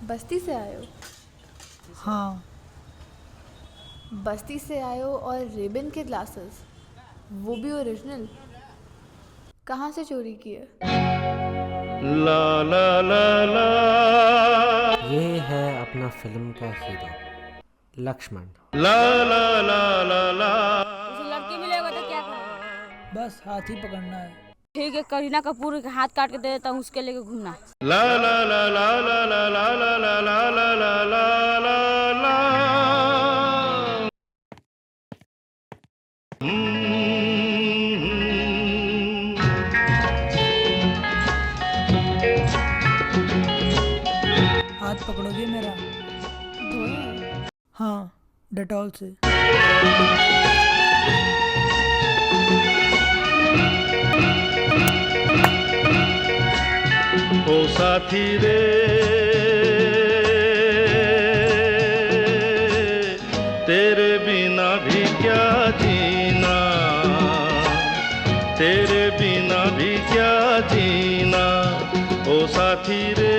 बस्ती से आए हो? हाँ। बस्ती से आए हो और रेबन के ग्लासेस, वो भी ओरिजिनल? कहाँ से चोरी किए? ला ला ला ला। ये है अपना फिल्म का हीरो लक्ष्मण। ला ला ला ला ला। उसे लड़की मिलेगा तो क्या करेगा? बस हाथ ही पकड़ना है। ठीक है, करीना कपूर के हाथ काट के दे देता हूँ, उसके लेके घूमना। ला ला ला ला ला ला ला ला ला ला ला ला ला ला ला। हाथ पकड़ोगे मेरा? धोए? हाँ, डेटॉल से। ओ साथी रे तेरे बिना भी क्या जीना, तेरे बिना भी क्या जीना। ओ साथी रे